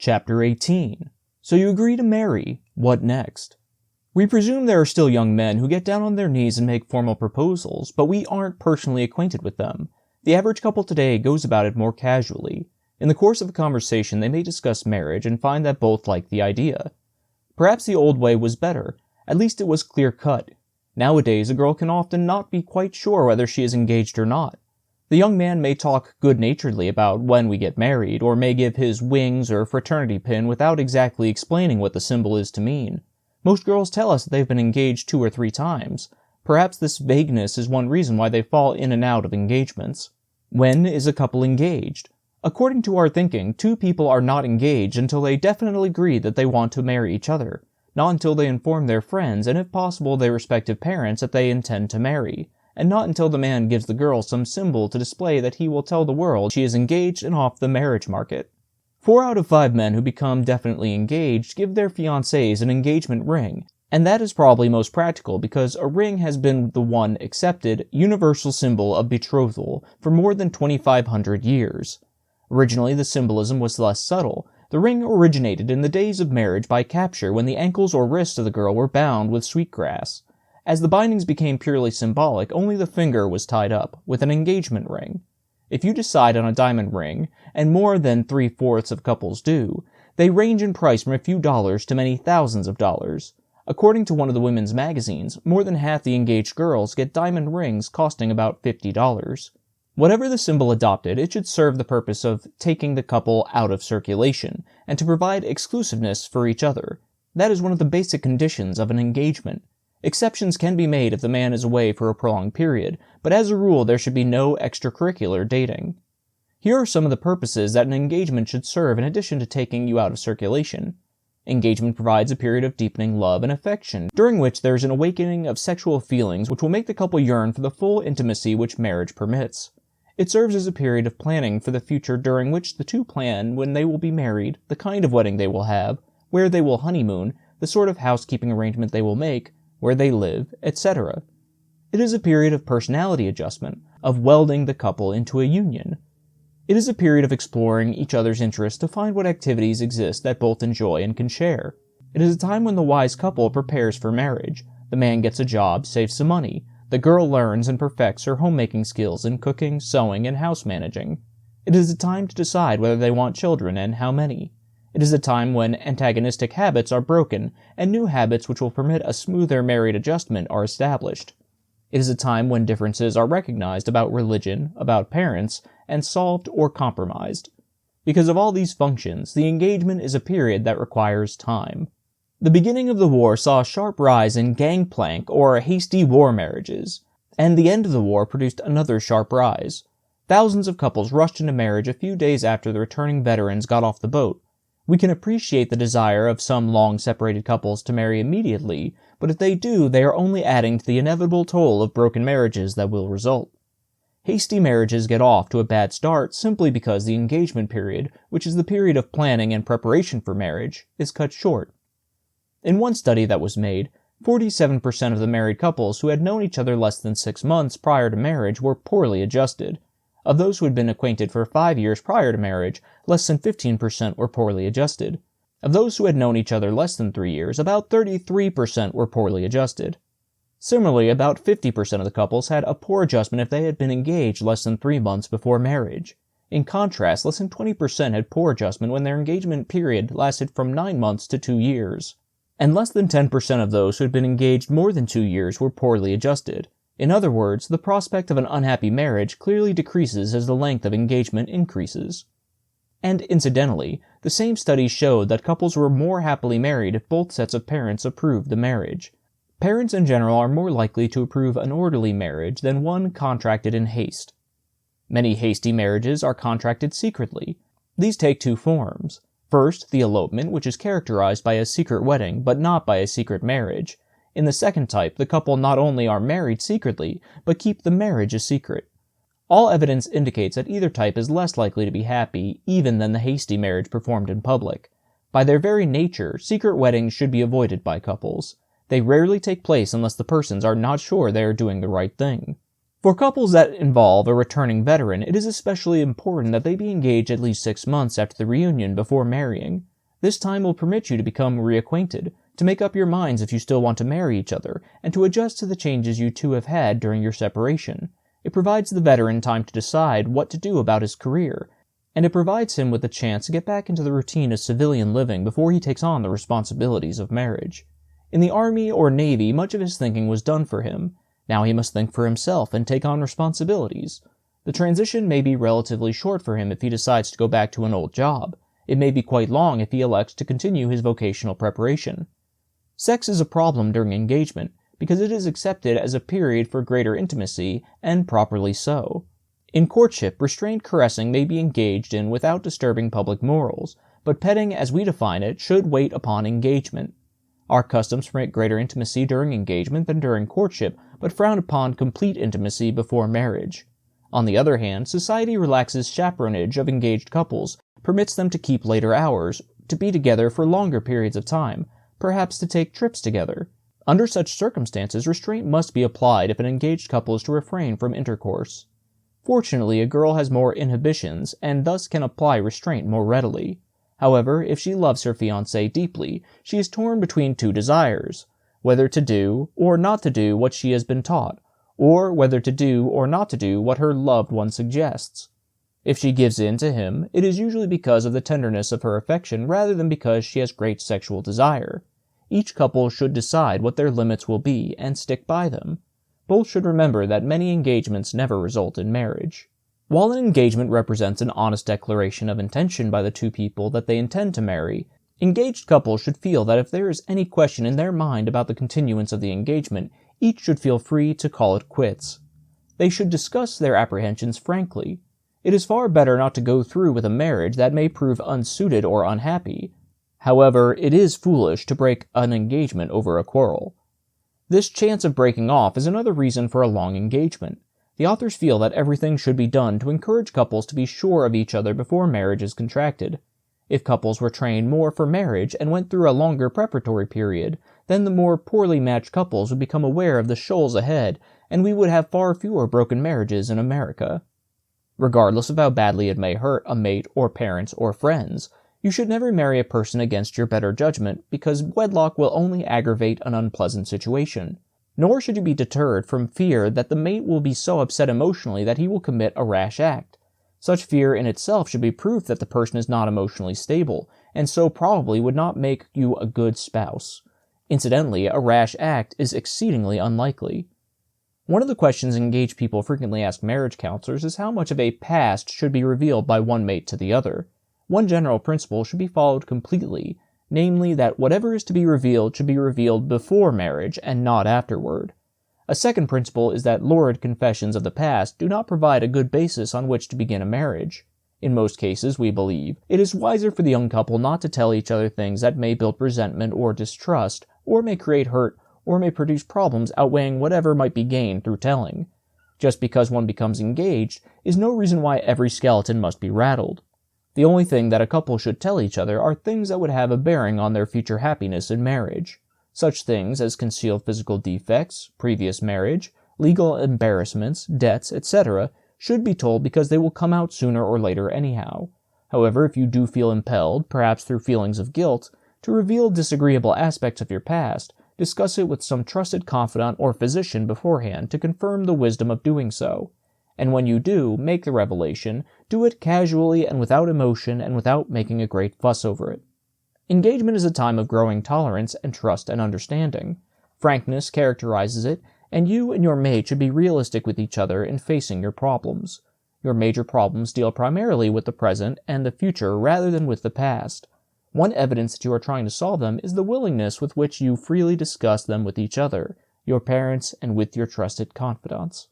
Chapter 18. So you agree to marry. What next? We presume there are still young men who get down on their knees and make formal proposals, but we aren't personally acquainted with them. The average couple today goes about it more casually. In the course of a conversation, they may discuss marriage and find that both like the idea. Perhaps the old way was better. At least it was clear-cut. Nowadays, a girl can often not be quite sure whether she is engaged or not. The young man may talk good-naturedly about when we get married, or may give his wings or fraternity pin without exactly explaining what the symbol is to mean. Most girls tell us that they've been engaged 2 or 3 times. Perhaps this vagueness is one reason why they fall in and out of engagements. When is a couple engaged? According to our thinking, 2 people are not engaged until they definitely agree that they want to marry each other, not until they inform their friends and if possible their respective parents that they intend to marry, and not until the man gives the girl some symbol to display that he will tell the world she is engaged and off the marriage market. 4 out of 5 men who become definitely engaged give their fiancés an engagement ring, and that is probably most practical because a ring has been the one accepted, universal symbol of betrothal for more than 2,500 years. Originally, the symbolism was less subtle. The ring originated in the days of marriage by capture when the ankles or wrists of the girl were bound with sweetgrass. As the bindings became purely symbolic, only the finger was tied up, with an engagement ring. If you decide on a diamond ring, and more than 3/4 of couples do, they range in price from a few dollars to many thousands of dollars. According to one of the women's magazines, more than half the engaged girls get diamond rings costing about $50. Whatever the symbol adopted, it should serve the purpose of taking the couple out of circulation, and to provide exclusiveness for each other. That is one of the basic conditions of an engagement. Exceptions can be made if the man is away for a prolonged period, but as a rule there should be no extracurricular dating. Here are some of the purposes that an engagement should serve in addition to taking you out of circulation. Engagement provides a period of deepening love and affection, during which there is an awakening of sexual feelings which will make the couple yearn for the full intimacy which marriage permits. It serves as a period of planning for the future during which the 2 plan when they will be married, the kind of wedding they will have, where they will honeymoon, the sort of housekeeping arrangement they will make, where they live, etc. It is a period of personality adjustment, of welding the couple into a union. It is a period of exploring each other's interests to find what activities exist that both enjoy and can share. It is a time when the wise couple prepares for marriage. The man gets a job, saves some money. The girl learns and perfects her homemaking skills in cooking, sewing, and house managing. It is a time to decide whether they want children and how many. It is a time when antagonistic habits are broken and new habits which will permit a smoother married adjustment are established. It is a time when differences are recognized about religion, about parents, and solved or compromised. Because of all these functions, the engagement is a period that requires time. The beginning of the war saw a sharp rise in gangplank or hasty war marriages, and the end of the war produced another sharp rise. Thousands of couples rushed into marriage a few days after the returning veterans got off the boat. We can appreciate the desire of some long-separated couples to marry immediately, but if they do, they are only adding to the inevitable toll of broken marriages that will result. Hasty marriages get off to a bad start simply because the engagement period, which is the period of planning and preparation for marriage, is cut short. In one study that was made, 47% of the married couples who had known each other less than 6 months prior to marriage were poorly adjusted. Of those who had been acquainted for 5 years prior to marriage, less than 15% were poorly adjusted. Of those who had known each other less than 3 years, about 33% were poorly adjusted. Similarly, about 50% of the couples had a poor adjustment if they had been engaged less than 3 months before marriage. In contrast, less than 20% had poor adjustment when their engagement period lasted from 9 months to 2 years. And less than 10% of those who had been engaged more than 2 years were poorly adjusted. In other words, the prospect of an unhappy marriage clearly decreases as the length of engagement increases. And incidentally, the same studies showed that couples were more happily married if both sets of parents approved the marriage. Parents in general are more likely to approve an orderly marriage than one contracted in haste. Many hasty marriages are contracted secretly. These take 2 forms. First, the elopement, which is characterized by a secret wedding, but not by a secret marriage. In the second type, the couple not only are married secretly, but keep the marriage a secret. All evidence indicates that either type is less likely to be happy, even than the hasty marriage performed in public. By their very nature, secret weddings should be avoided by couples. They rarely take place unless the persons are not sure they are doing the right thing. For couples that involve a returning veteran, it is especially important that they be engaged at least 6 months after the reunion before marrying. This time will permit you to become reacquainted, to make up your minds if you still want to marry each other, and to adjust to the changes you two have had during your separation. It provides the veteran time to decide what to do about his career, and it provides him with a chance to get back into the routine of civilian living before he takes on the responsibilities of marriage. In the Army or Navy, much of his thinking was done for him. Now he must think for himself and take on responsibilities. The transition may be relatively short for him if he decides to go back to an old job. It may be quite long if he elects to continue his vocational preparation. Sex is a problem during engagement because it is accepted as a period for greater intimacy, and properly so. In courtship, restrained caressing may be engaged in without disturbing public morals, but petting as we define it should wait upon engagement. Our customs permit greater intimacy during engagement than during courtship, but frown upon complete intimacy before marriage. On the other hand, society relaxes chaperonage of engaged couples, permits them to keep later hours, to be together for longer periods of time, perhaps to take trips together. Under such circumstances, restraint must be applied if an engaged couple is to refrain from intercourse. Fortunately, a girl has more inhibitions, and thus can apply restraint more readily. However, if she loves her fiancé deeply, she is torn between two desires, whether to do or not to do what she has been taught, or whether to do or not to do what her loved one suggests. If she gives in to him, it is usually because of the tenderness of her affection rather than because she has great sexual desire. Each couple should decide what their limits will be and stick by them. Both should remember that many engagements never result in marriage. While an engagement represents an honest declaration of intention by the two people that they intend to marry, engaged couples should feel that if there is any question in their mind about the continuance of the engagement, each should feel free to call it quits. They should discuss their apprehensions frankly. It is far better not to go through with a marriage that may prove unsuited or unhappy. However, it is foolish to break an engagement over a quarrel. This chance of breaking off is another reason for a long engagement. The authors feel that everything should be done to encourage couples to be sure of each other before marriage is contracted. If couples were trained more for marriage and went through a longer preparatory period, then the more poorly matched couples would become aware of the shoals ahead, and we would have far fewer broken marriages in America. Regardless of how badly it may hurt a mate or parents or friends, you should never marry a person against your better judgment, because wedlock will only aggravate an unpleasant situation. Nor should you be deterred from fear that the mate will be so upset emotionally that he will commit a rash act. Such fear in itself should be proof that the person is not emotionally stable, and so probably would not make you a good spouse. Incidentally, a rash act is exceedingly unlikely. One of the questions engaged people frequently ask marriage counselors is how much of a past should be revealed by one mate to the other. One general principle should be followed completely, namely that whatever is to be revealed should be revealed before marriage and not afterward. A second principle is that lurid confessions of the past do not provide a good basis on which to begin a marriage. In most cases, we believe, it is wiser for the young couple not to tell each other things that may build resentment or distrust, or may create hurt, or may produce problems outweighing whatever might be gained through telling. Just because one becomes engaged is no reason why every skeleton must be rattled. The only thing that a couple should tell each other are things that would have a bearing on their future happiness in marriage. Such things as concealed physical defects, previous marriage, legal embarrassments, debts, etc. should be told because they will come out sooner or later anyhow. However, if you do feel impelled, perhaps through feelings of guilt, to reveal disagreeable aspects of your past, discuss it with some trusted confidant or physician beforehand to confirm the wisdom of doing so. And when you do make the revelation, do it casually and without emotion and without making a great fuss over it. Engagement is a time of growing tolerance and trust and understanding. Frankness characterizes it, and you and your mate should be realistic with each other in facing your problems. Your major problems deal primarily with the present and the future rather than with the past. One evidence that you are trying to solve them is the willingness with which you freely discuss them with each other, your parents, and with your trusted confidants.